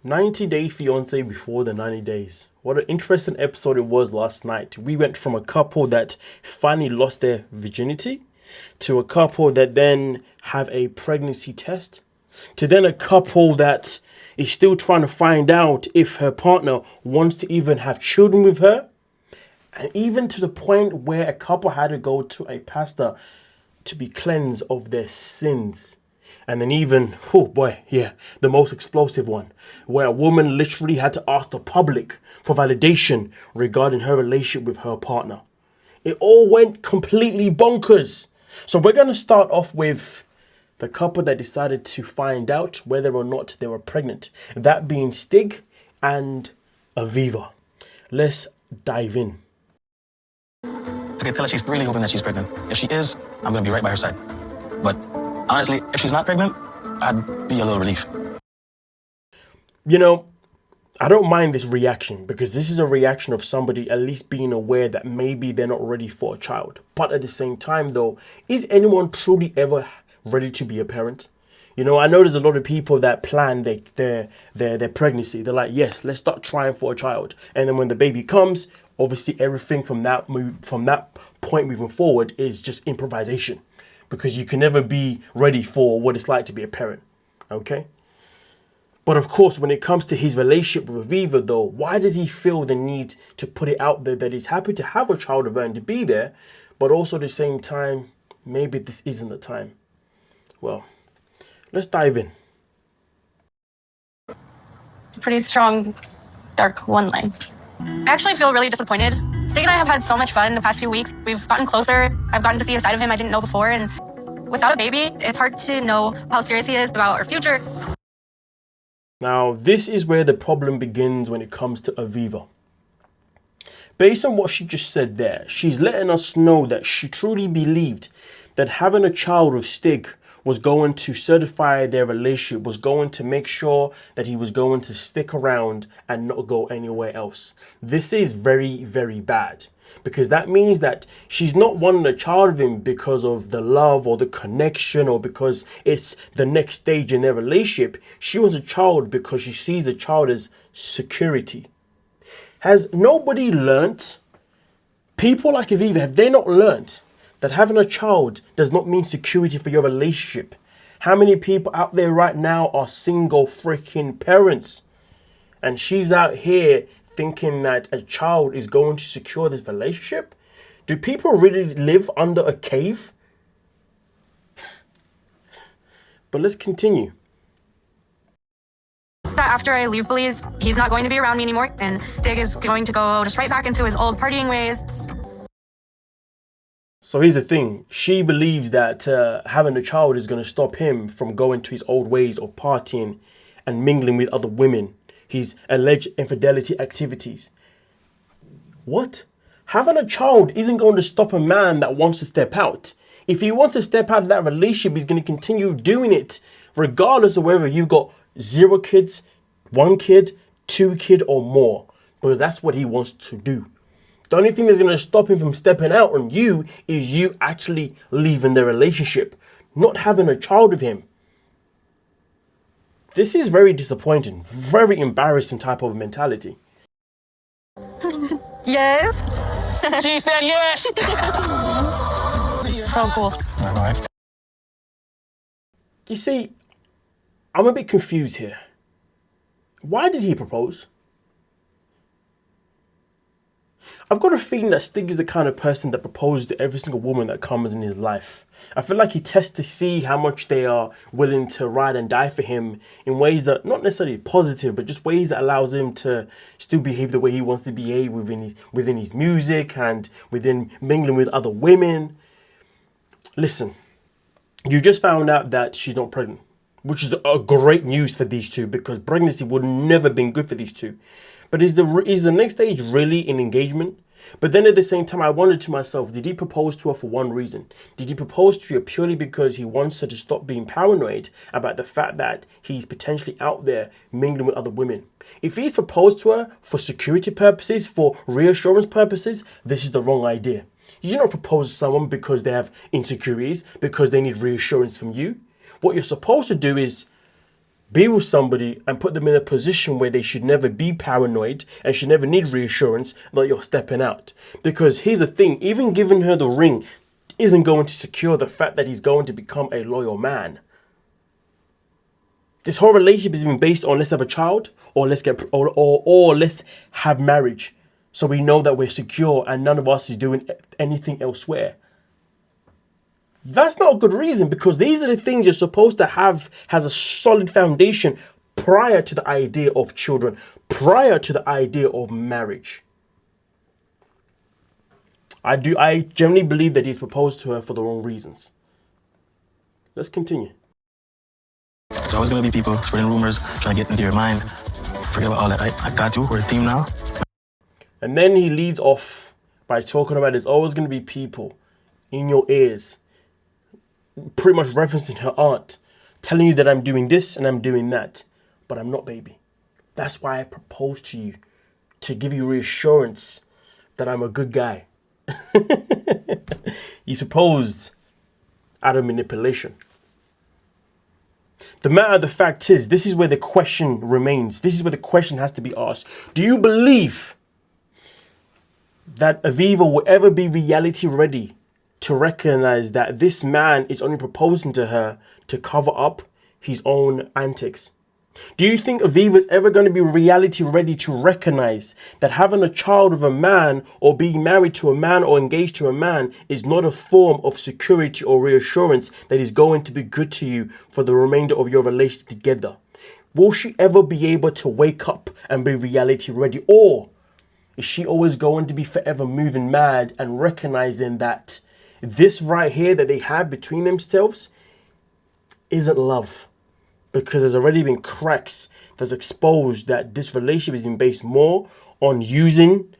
90-day fiance before the 90 days. What an interesting episode it was last night. We went from a couple that finally lost their virginity to a couple that then have a pregnancy test to then a couple that is still trying to find out if her partner wants to even have children with her, and even to the point where a couple had to go to a pastor to be cleansed of their sins. And then even, oh boy, yeah, the most explosive one, where a woman literally had to ask the public for validation regarding her relationship with her partner. It all went completely bonkers. So we're going to start off with the couple that decided to find out whether or not they were pregnant. That being Stig and Aviva. Let's dive in. I can tell that she's really hoping that she's pregnant. If she is, I'm going to be right by her side. But honestly, if she's not pregnant, I'd be a little relief. You know, I don't mind this reaction because this is a reaction of somebody at least being aware that maybe they're not ready for a child. But at the same time, though, is anyone truly ever ready to be a parent? You know, I know there's a lot of people that plan their pregnancy. They're like, yes, let's start trying for a child. And then when the baby comes, obviously everything from that point moving forward is just improvisation, because you can never be ready for what it's like to be a parent. Okay? But of course, when it comes to his relationship with Aviva, though, why does he feel the need to put it out there that he's happy to have a child of her and to be there, but also at the same time, maybe this isn't the time? Well, let's dive in. It's a pretty strong, dark one line. I actually feel really disappointed. Stig and I have had so much fun the past few weeks. We've gotten closer. I've gotten to see a side of him I didn't know before. And without a baby, it's hard to know how serious he is about our future. Now, this is where the problem begins when it comes to Aviva. Based on what she just said there, she's letting us know that she truly believed that having a child with Stig was going to certify their relationship, was going to make sure that he was going to stick around and not go anywhere else. This is very, very bad, because that means that she's not wanting a child with him because of the love or the connection or because it's the next stage in their relationship. She wants a child because she sees the child as security. Has nobody learnt? People like Aviva, have they not learnt that having a child does not mean security for your relationship? How many people out there right now are single freaking parents? And she's out here thinking that a child is going to secure this relationship? Do people really live under a cave? But let's continue. After I leave Belize, he's not going to be around me anymore. And Stig is going to go just right back into his old partying ways. So here's the thing. She believes that having a child is going to stop him from going to his old ways of partying and mingling with other women, his alleged infidelity activities. What? Having a child isn't going to stop a man that wants to step out. If he wants to step out of that relationship, he's going to continue doing it regardless of whether you've got 0 kids, 1 kid, 2 kids or more, because that's what he wants to do. The only thing that's going to stop him from stepping out on you is you actually leaving the relationship, not having a child with him. This is very disappointing, very embarrassing type of mentality. Yes. She said yes! So cool. All right. You see, I'm a bit confused here. Why did he propose? I've got a feeling that Stig is the kind of person that proposes to every single woman that comes in his life. I feel like he tests to see how much they are willing to ride and die for him in ways that not necessarily positive, but just ways that allows him to still behave the way he wants to behave within his music and within mingling with other women. Listen, you just found out that she's not pregnant, which is a great news for these two, because pregnancy would never been good for these two. But is the next stage really an engagement? But then at the same time, I wondered to myself, did he propose to her for one reason? Did he propose to her purely because he wants her to stop being paranoid about the fact that he's potentially out there mingling with other women? If he's proposed to her for security purposes, for reassurance purposes, this is the wrong idea. You do not propose to someone because they have insecurities, because they need reassurance from you. What you're supposed to do is be with somebody and put them in a position where they should never be paranoid and should never need reassurance that you're stepping out. Because here's the thing, even giving her the ring isn't going to secure the fact that he's going to become a loyal man. This whole relationship is even based on let's have a child or let's have marriage. So we know that we're secure and none of us is doing anything elsewhere. That's not a good reason, because these are the things you're supposed to have as a solid foundation prior to the idea of children, prior to the idea of marriage. I generally believe that he's proposed to her for the wrong reasons. Let's continue. There's always going to be people spreading rumors, trying to get into your mind. Forget about all that. I got you. We're a team now. And then he leads off by talking about there's always going to be people in your ears, pretty much referencing her aunt, telling you that I'm doing this and I'm doing that. But I'm not, baby. That's why I proposed to you, to give you reassurance that I'm a good guy. He proposed out of manipulation. The matter of the fact is, this is where the question remains. This is where the question has to be asked. Do you believe that Aviva will ever be reality ready to recognize that this man is only proposing to her to cover up his own antics? Do you think Aviva's ever going to be reality ready to recognize that having a child with a man or being married to a man or engaged to a man is not a form of security or reassurance that is going to be good to you for the remainder of your relationship together? Will she ever be able to wake up and be reality ready? Or is she always going to be forever moving mad and recognizing that this right here that they have between themselves isn't love? Because there's already been cracks that's exposed that this relationship is based more on using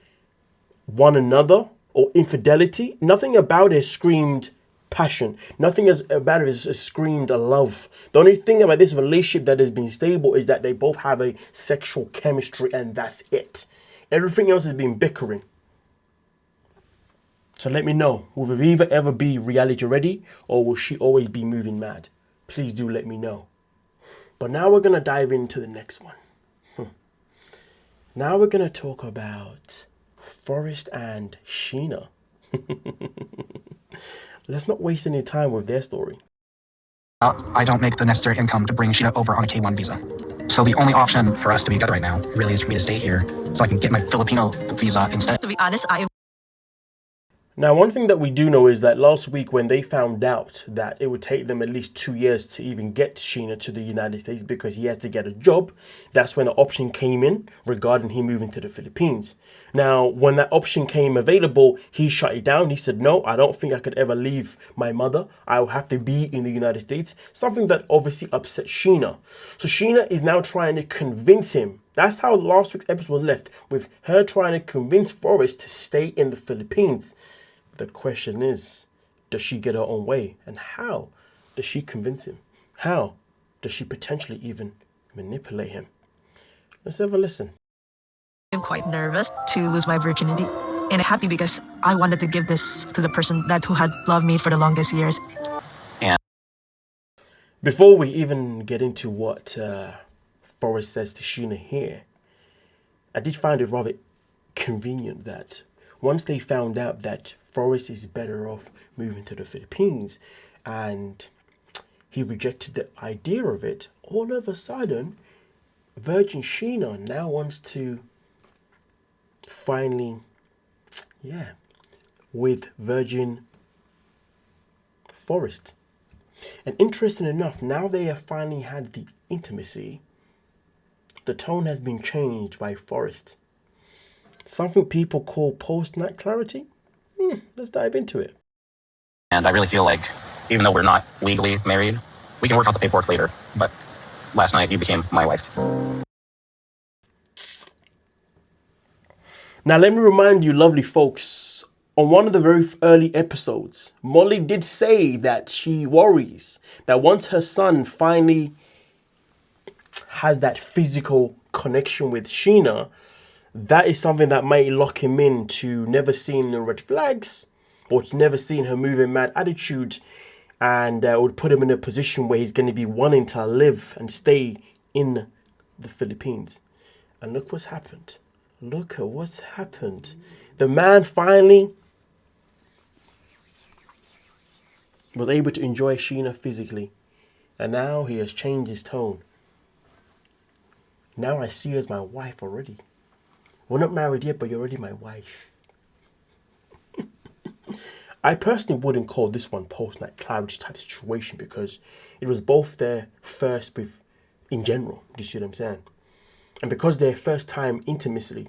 one another or infidelity. Nothing about it screamed passion. Nothing about it has screamed love. The only thing about this relationship that has been stable is that they both have a sexual chemistry, and that's it. Everything else has been bickering. So let me know, will Aviva ever be reality ready, or will she always be moving mad? Please do let me know. But now we're going to dive into the next one. Now we're going to talk about Forrest and Sheena. Let's not waste any time with their story. I don't make the necessary income to bring Sheena over on a K1 visa. So the only option for us to be together right now really is for me to stay here so I can get my Filipino visa instead. To be honest, Now, one thing that we do know is that last week when they found out that it would take them at least 2 years to even get Sheena to the United States because he has to get a job, that's when the option came in regarding him moving to the Philippines. Now, when that option came available, he shut it down. He said, no, I don't think I could ever leave my mother. I will have to be in the United States. Something that obviously upset Sheena. So Sheena is now trying to convince him. That's how last week's episode was left, with her trying to convince Forrest to stay in the Philippines. The question is, does she get her own way? And how does she convince him? How does she potentially even manipulate him? Let's have a listen. I'm quite nervous to lose my virginity. And happy because I wanted to give this to the person who had loved me for the longest years. Before we even get into what Forrest says to Sheena here, I did find it rather convenient that once they found out that Forrest is better off moving to the Philippines and he rejected the idea of it, all of a sudden, Virgin Sheena now wants to finally, with Virgin Forrest. And interesting enough, now they have finally had the intimacy, the tone has been changed by Forrest. Something people call post-night clarity. Let's dive into it. And I really feel like, even though we're not legally married, we can work out the paperwork later. But last night, you became my wife. Now, let me remind you, lovely folks, on one of the very early episodes, Molly did say that she worries that once her son finally has that physical connection with Sheena, that is something that might lock him in to never seeing the red flags or to never seeing her moving mad attitude, and would put him in a position where he's going to be wanting to live and stay in the Philippines. And look what's happened. Look at what's happened. The man finally was able to enjoy Sheena physically. And now he has changed his tone. Now I see her as my wife already. We're not married yet, but you're already my wife. I personally wouldn't call this one post-night cloud type situation because it was both their first with, in general. Do you see what I'm saying? And because their first time intimately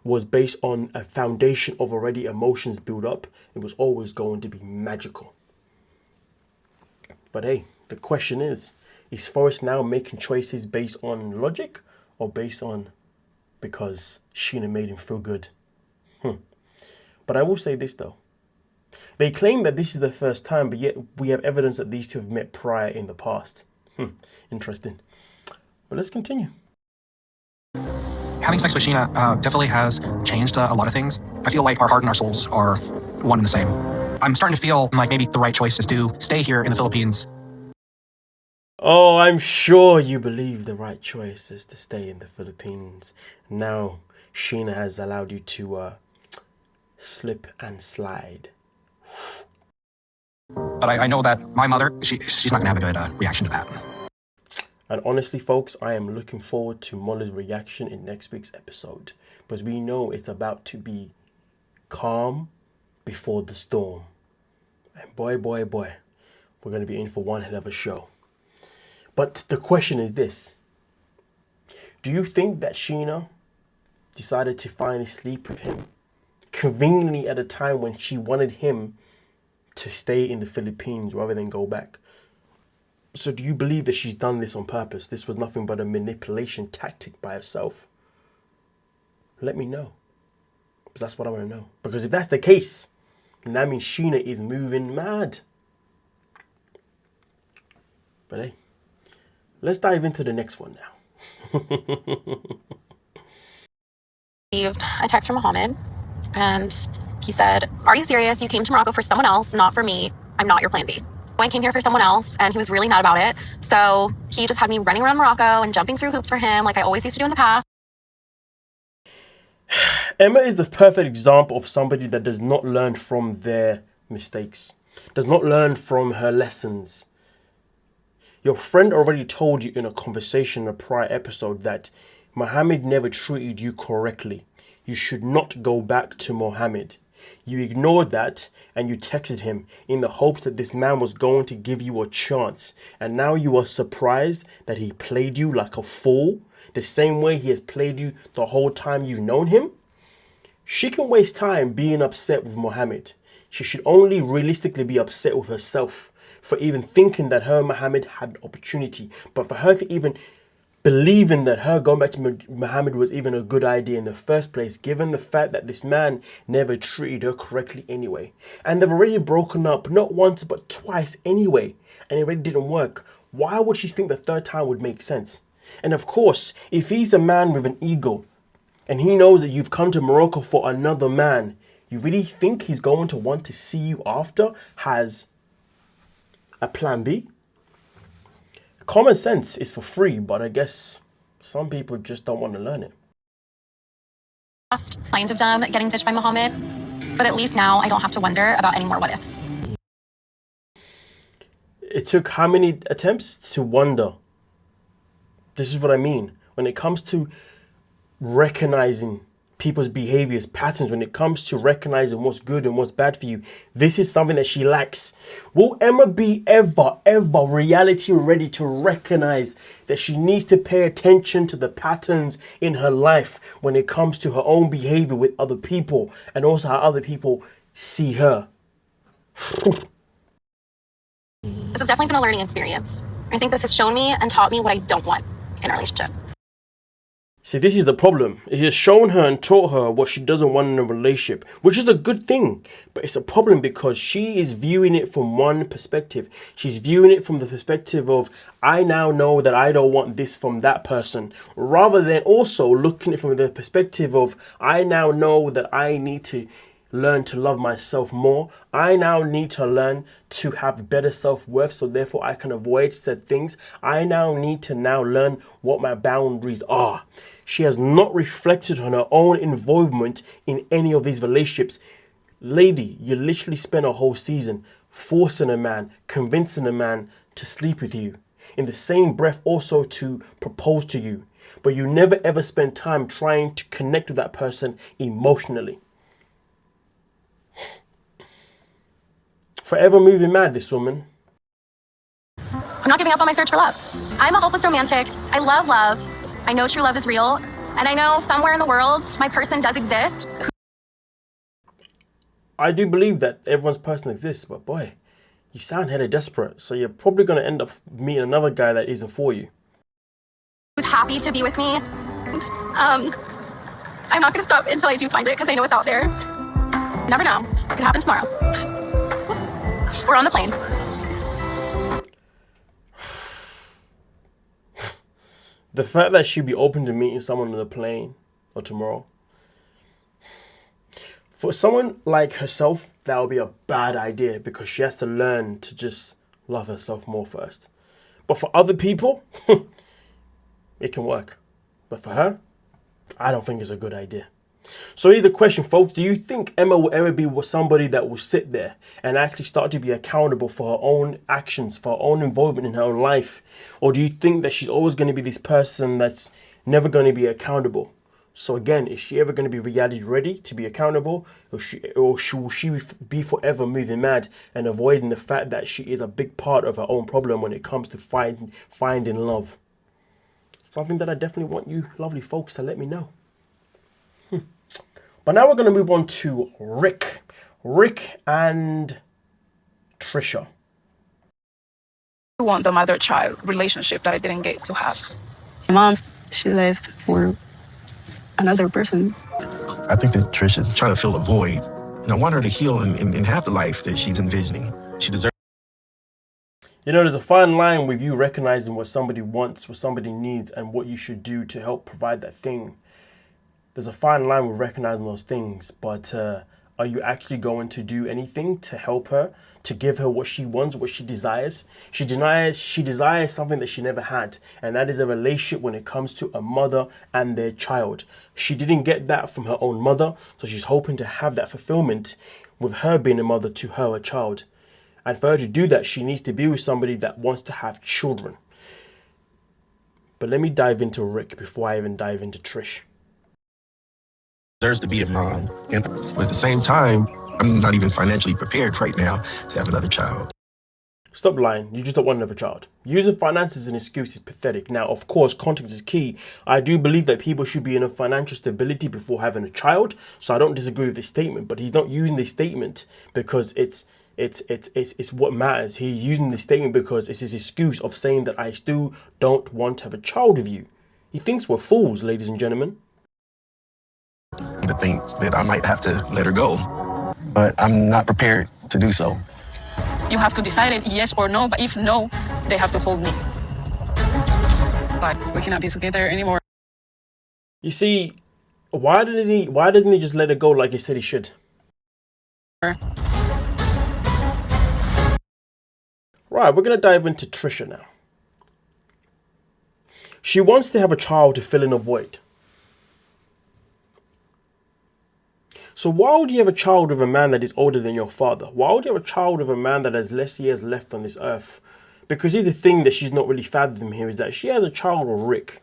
was based on a foundation of already emotions built up, it was always going to be magical. But hey, the question is Forrest now making choices based on logic or based on because Sheena made him feel good? But I will say this though. They claim that this is the first time, but yet we have evidence that these two have met prior in the past. Interesting. But let's continue. Having sex with Sheena definitely has changed a lot of things. I feel like our heart and our souls are one and the same. I'm starting to feel like maybe the right choice is to stay here in the Philippines. Oh, I'm sure you believe the right choice is to stay in the Philippines. Now, Sheena has allowed you to slip and slide. But I know that my mother, she's not going to have a good reaction to that. And honestly, folks, I am looking forward to Molly's reaction in next week's episode. Because we know it's about to be calm before the storm. And boy, we're going to be in for one hell of a show. But the question is this. Do you think that Sheena decided to finally sleep with him conveniently at a time when she wanted him to stay in the Philippines rather than go back? So do you believe that she's done this on purpose? This was nothing but a manipulation tactic by herself? Let me know. Because that's what I want to know. Because if that's the case, then that means Sheena is moving mad. But hey, let's dive into the next one now. Received a text from Mohammed, and he said, "Are you serious? You came to Morocco for someone else, not for me. I'm not your plan B." I came here for someone else, and he was really mad about it. So he just had me running around Morocco and jumping through hoops for him like I always used to do in the past. Emma is the perfect example of somebody that does not learn from their mistakes, does not learn from her lessons. Your friend already told you in a conversation in a prior episode that Mohammed never treated you correctly. You should not go back to Mohammed. You ignored that and you texted him in the hopes that this man was going to give you a chance. And now you are surprised that he played you like a fool, the same way he has played you the whole time you've known him. She can waste time being upset with Mohammed. She should only realistically be upset with herself for even thinking that her Mohammed had an opportunity. But for her to even believing that her going back to Mohammed was even a good idea in the first place, given the fact that this man never treated her correctly anyway. And they've already broken up not once but twice anyway, and it already didn't work. Why would she think the third time would make sense? And of course, if he's a man with an ego, and he knows that you've come to Morocco for another man, you really think he's going to want to see you after has a plan B? Common sense is for free, but I guess some people just don't want to learn it. Kind of dumb getting ditched by Mohammed, but at least now I don't have to wonder about any more what ifs. It took how many attempts to wonder? This is what I mean. When it comes to recognizing people's behaviors, patterns, when it comes to recognizing what's good and what's bad for you, this is something that she lacks. Will Emma be ever reality ready to recognize that she needs to pay attention to the patterns in her life when it comes to her own behavior with other people and also how other people see her? This has definitely been a learning experience. I think this has shown me and taught me what I don't want in a relationship. See, this is the problem. It has shown her and taught her what she doesn't want in a relationship, which is a good thing. But it's a problem because she is viewing it from one perspective. She's viewing it from the perspective of, I now know that I don't want this from that person, rather than also looking at it from the perspective of, I now know that I need to learn to love myself more. I now need to learn to have better self-worth, so therefore I can avoid said things. I now need to learn what my boundaries are. She has not reflected on her own involvement in any of these relationships. Lady, you literally spent a whole season forcing a man, convincing a man to sleep with you. In the same breath also to propose to you. But you never ever spend time trying to connect with that person emotionally. Forever moving mad, this woman. I'm not giving up on my search for love. I'm a hopeless romantic. I love love. I know true love is real. And I know somewhere in the world, my person does exist. I do believe that everyone's person exists, but boy, you sound hella desperate. So you're probably going to end up meeting another guy that isn't for you. Who's happy to be with me. I'm not going to stop until I do find it because I know it's out there. Never know. It could happen tomorrow. We're on the plane. The fact that she'd be open to meeting someone on the plane or tomorrow. For someone like herself, that would be a bad idea because she has to learn to just love herself more first. But for other people, it can work. But for her, I don't think it's a good idea. So here's the question, folks. Do you think Emma will ever be somebody that will sit there and actually start to be accountable for her own actions, for her own involvement in her own life? Or do you think that she's always going to be this person that's never going to be accountable? So again, is she ever going to be reality ready to be accountable? Or will she be forever moving mad and avoiding the fact that she is a big part of her own problem when it comes to finding love? Something that I definitely want you lovely folks to let me know. But now we're going to move on to Rick. Rick and Trisha. I want the mother-child relationship that I didn't get to have. My mom, she left for another person. I think that Trisha's trying to fill a void. And I want her to heal and have the life that she's envisioning. She deserves. You know, there's a fine line with you recognizing what somebody wants, what somebody needs, and what you should do to help provide that thing. There's a fine line with recognizing those things, but are you actually going to do anything to help her, to give her what she wants, what she desires? She desires something that she never had, and that is a relationship when it comes to a mother and their child. She didn't get that from her own mother, so she's hoping to have that fulfillment with her being a mother to her child. And for her to do that, she needs to be with somebody that wants to have children. But let me dive into Rick before I even dive into Trish. Deserves to be a mom. But at the same time, I'm not even financially prepared right now to have another child. Stop lying. You just don't want another child. Using finances as an excuse is pathetic. Now, of course, context is key. I do believe that people should be in a financial stability before having a child. So I don't disagree with this statement. But he's not using this statement because it's what matters. He's using this statement because it's his excuse of saying that I still don't want to have a child with you. He thinks we're fools, ladies and gentlemen. To think that I might have to let her go. But I'm not prepared to do so. You have to decide it yes or no, but if no, they have to hold me. Like, we cannot be together anymore. You see, why doesn't he just let her go like he said he should? Right, we're going to dive into Trisha now. She wants to have a child to fill in a void. So why would you have a child with a man that is older than your father? Why would you have a child with a man that has less years left on this earth? Because here's the thing that she's not really fathoming here is that she has a child with Rick.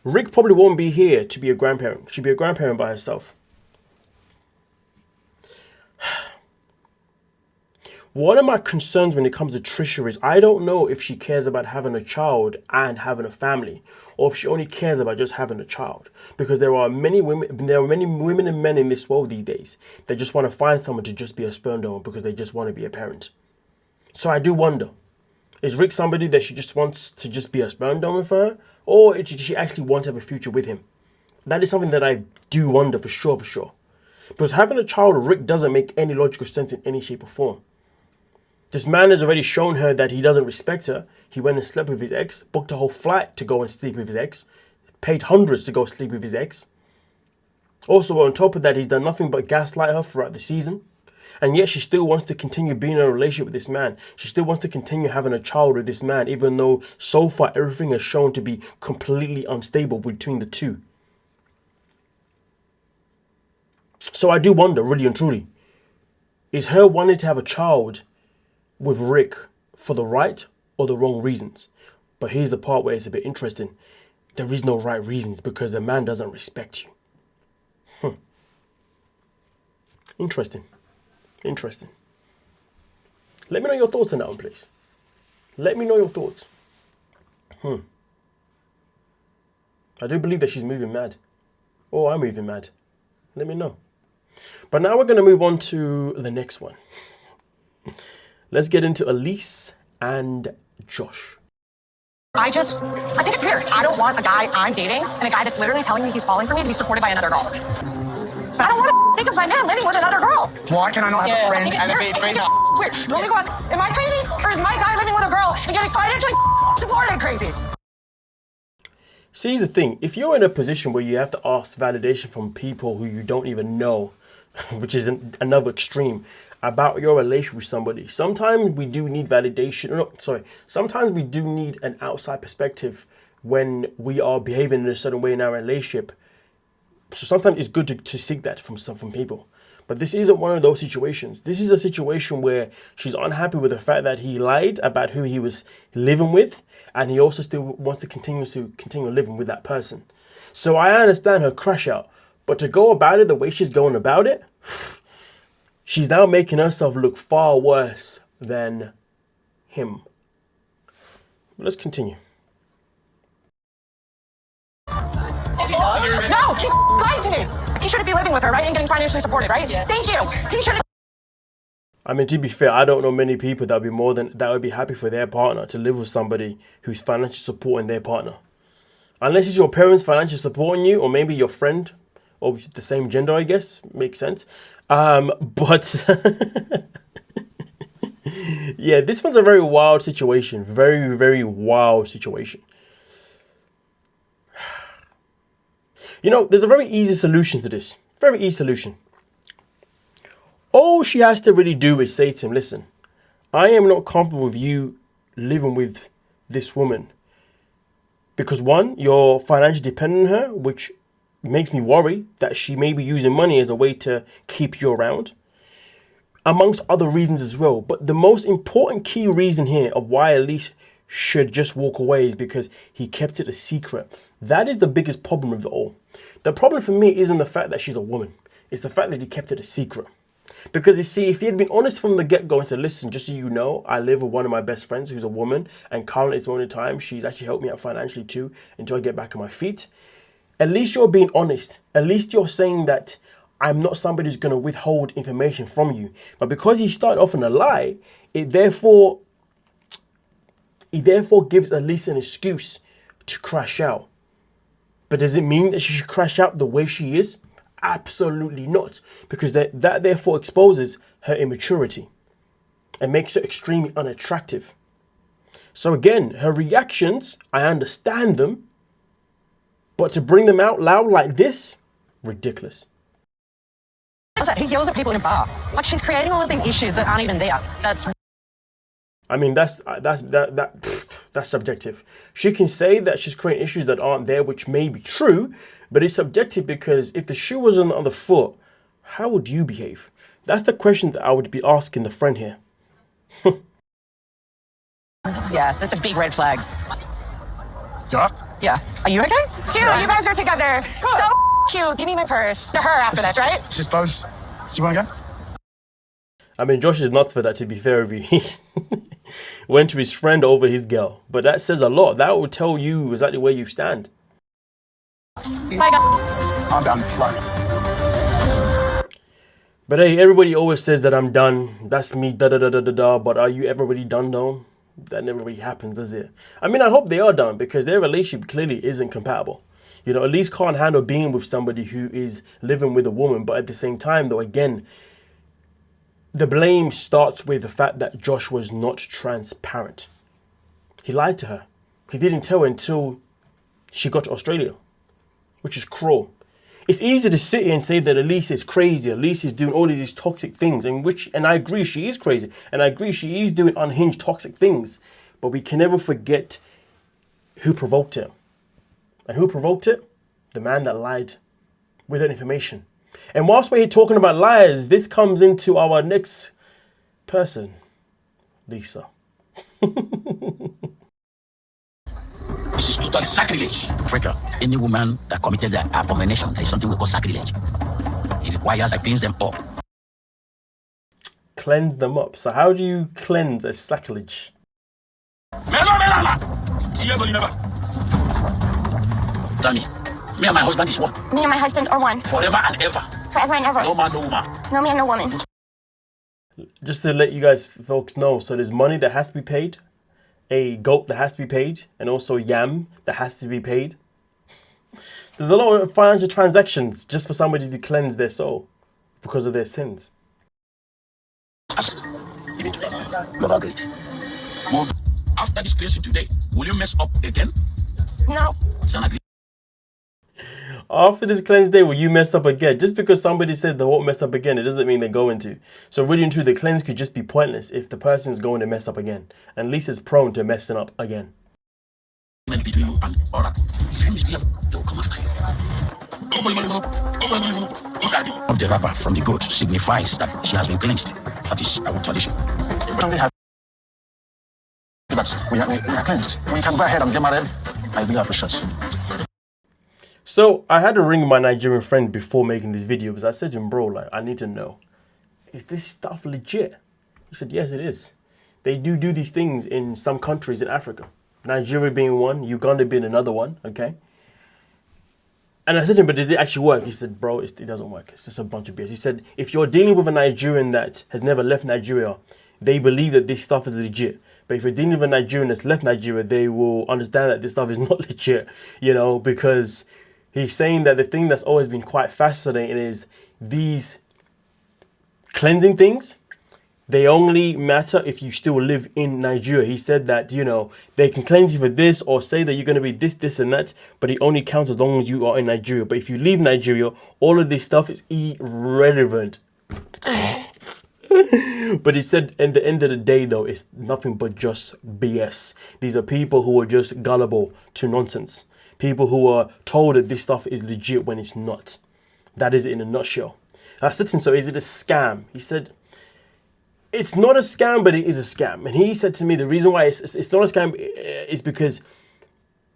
Rick probably won't be here to be a grandparent. She'll be a grandparent by herself. One of my concerns when it comes to Trisha is I don't know if she cares about having a child and having a family, or if she only cares about just having a child. Because there are many women and men in this world these days that just want to find someone to just be a sperm donor because they just want to be a parent. So I do wonder, is Rick somebody that she just wants to just be a sperm donor for her, or does she actually want to have a future with him? That is something that I do wonder for sure. Because having a child with Rick doesn't make any logical sense in any shape or form. This man has already shown her that he doesn't respect her. He went and slept with his ex, booked a whole flight to go and sleep with his ex, paid hundreds to go sleep with his ex. Also, on top of that, he's done nothing but gaslight her throughout the season. And yet she still wants to continue being in a relationship with this man. She still wants to continue having a child with this man, even though so far everything has shown to be completely unstable between the two. So I do wonder, really and truly, is her wanting to have a child with Rick for the right or the wrong reasons? But here's the part where it's a bit interesting. There is no right reasons because the man doesn't respect you. Interesting. Interesting. Let me know your thoughts on that one, please. Let me know your thoughts. I do believe that she's moving mad. Or I'm moving mad. Let me know. But now we're going to move on to the next one. Let's get into Elise and Josh. I think it's weird. I don't want a guy I'm dating and a guy that's literally telling me he's falling for me to be supported by another girl. I don't want to think of my man living with another girl. Why can I not have a friend and a big friend? Weird. Let me go ask, am I crazy? Or is my guy living with a girl and getting financially supported crazy? See, here's the thing. If you're in a position where you have to ask validation from people who you don't even know, which is another extreme, about your relationship with somebody, sometimes we do need validation. Sometimes we do need an outside perspective when we are behaving in a certain way in our relationship. So sometimes it's good to seek that from people. But this isn't one of those situations. This is a situation where she's unhappy with the fact that he lied about who he was living with, and he also still wants to continue living with that person. So I understand her crash out, but to go about it the way she's going about it, she's now making herself look far worse than him. Let's continue. No, she's lying to me. He shouldn't be living with her, right? And getting financially supported, right? Yeah. Thank you. He shouldn't. I mean, to be fair, I don't know many people that would be happy for their partner to live with somebody who's financially supporting their partner. Unless it's your parents financially supporting you, or maybe your friend, or the same gender, I guess. Makes sense. But yeah, this one's a very wild situation. Very, very wild situation. You know, there's a very easy solution to this. Very easy solution. All she has to really do is say to him, listen, I am not comfortable with you living with this woman. Because one, you're financially dependent on her, which makes me worry that she may be using money as a way to keep you around. Amongst other reasons as well. But the most important key reason here of why Elise should just walk away is because he kept it a secret. That is the biggest problem with it all. The problem for me isn't the fact that she's a woman. It's the fact that he kept it a secret. Because you see, if he had been honest from the get-go and said, listen, just so you know, I live with one of my best friends who's a woman, and currently at this moment in time, she's actually helped me out financially too until I get back on my feet. At least you're being honest. At least you're saying that I'm not somebody who's going to withhold information from you. But because he started off in a lie, he therefore gives Elise an excuse to crash out. But does it mean that she should crash out the way she is? Absolutely not. Because that therefore exposes her immaturity and makes her extremely unattractive. So again, her reactions, I understand them. But to bring them out loud like this, ridiculous. He yells at people in a bar. Like, she's creating all of these issues that aren't even there. I mean, that's subjective. She can say that she's creating issues that aren't there, which may be true, but it's subjective because if the shoe was on the other foot, how would you behave? That's the question that I would be asking the friend here. Yeah, that's a big red flag. Yeah? Yeah. Are you okay? Cute, you guys are together. So cute. Give me my purse. To her after this, right? She's both. Do you want to go? I mean, Josh is nuts for that, to be fair with you. He went to his friend over his girl. But that says a lot. That will tell you exactly where you stand. My God. I'm done. Right. But hey, everybody always says that I'm done. That's me, da-da-da-da-da-da. But are you ever really done, though? That never really happens, does it? I mean, I hope they are done because their relationship clearly isn't compatible. You know, Elise can't handle being with somebody who is living with a woman. But at the same time, though, again, the blame starts with the fact that Josh was not transparent. He lied to her. He didn't tell her until she got to Australia, which is cruel. It's easy to sit here and say that Elise is crazy. Elise is doing all of these toxic things, and I agree she is crazy, and I agree she is doing unhinged toxic things. But we can never forget who provoked it, and who provoked it? The man that lied with that information. And whilst we're here talking about liars, this comes into our next person, Lisa. This is total sacrilege. Africa, any woman that committed that abomination, there is something we call sacrilege. It requires I cleanse them up. Cleanse them up. So how do you cleanse a sacrilege? Tell me, me and my husband is one. Me and my husband are one. Forever and ever. Forever and ever. No man, no woman. No man, no woman. Just to let you guys folks know, so there's money that has to be paid, a goat that has to be paid, and also yam that has to be paid. There's a lot of financial transactions just for somebody to cleanse their soul because of their sins. Give it to me. You are great. After this cleansing today, will you mess up again? No. After this cleanse day, will you mess up again? Just because somebody said they won't mess up again, it doesn't mean they're going to. So really and truly, the cleanse could just be pointless if the person's going to mess up again. And Lisa's prone to messing up again. Between you and Oracle, if you misbehave, they will come after you. Of the rubber from the goat signifies that she has been cleansed. That is our tradition. We are cleansed. We can go ahead and get married. I really appreciate you. So I had to ring my Nigerian friend before making this video because I said to him, bro, like, I need to know, is this stuff legit? He said, yes, it is. They do these things in some countries in Africa. Nigeria being one, Uganda being another one, okay? And I said to him, but does it actually work? He said, bro, it doesn't work. It's just a bunch of BS. He said, if you're dealing with a Nigerian that has never left Nigeria, they believe that this stuff is legit. But if you're dealing with a Nigerian that's left Nigeria, they will understand that this stuff is not legit, you know, because he's saying that the thing that's always been quite fascinating is these cleansing things, they only matter if you still live in Nigeria. He said that, you know, they can cleanse you for this or say that you're going to be this, and that, but it only counts as long as you are in Nigeria. But if you leave Nigeria, all of this stuff is irrelevant. But he said, at the end of the day, though, it's nothing but just BS. These are people who are just gullible to nonsense. People who are told that this stuff is legit when it's not. That is it in a nutshell. I said to him, so is it a scam? He said, it's not a scam, but it is a scam. And he said to me, the reason why it's not a scam is because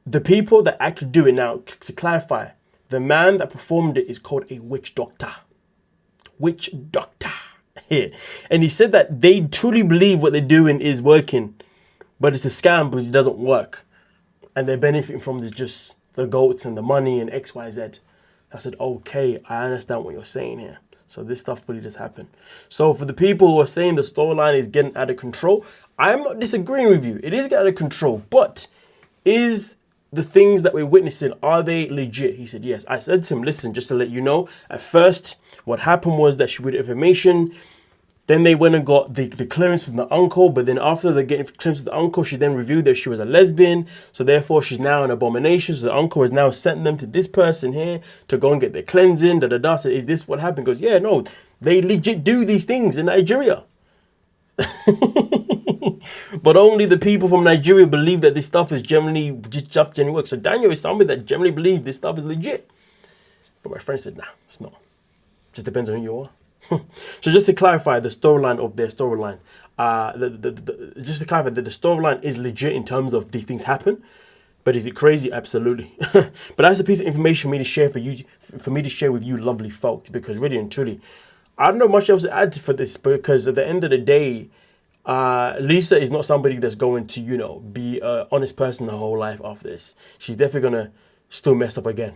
the people that actually do it, now, to clarify, the man that performed it is called a witch doctor. Witch doctor. And he said that they truly believe what they're doing is working, but it's a scam because it doesn't work. And they're benefiting from just the goats and the money and XYZ. I said, okay, I understand what you're saying here. So this stuff really does happen. So for the people who are saying the storyline is getting out of control, I'm not disagreeing with you. It is getting out of control, but is the things that we're witnessing, are they legit? He said, yes. I said to him, listen, just to let you know, at first, what happened was that she read information. Then they went and got the clearance from the uncle. But then after they getting clearance from the uncle, she then revealed that she was a lesbian. So therefore, she's now an abomination. So the uncle has now sent them to this person here to go and get their cleansing. Da. So is this what happened? He goes, yeah, no, they legit do these things in Nigeria. But only the people from Nigeria believe that this stuff is generally just genuine work. So Daniel is somebody that generally believes this stuff is legit. But my friend said, nah, it's not. Just depends on who you are. So just to clarify the storyline of their storyline, just to clarify that the storyline is legit in terms of these things happen, but is it crazy? Absolutely. But that's a piece of information for me to share with you lovely folks, because really and truly, I don't know much else to add for this, because at the end of the day, Lisa is not somebody that's going to, you know, be an honest person her whole life after this. She's definitely going to still mess up again.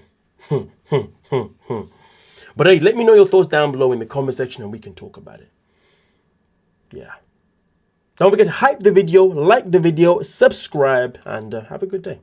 But hey, let me know your thoughts down below in the comment section and we can talk about it. Yeah. Don't forget to hype the video, like the video, subscribe, and have a good day.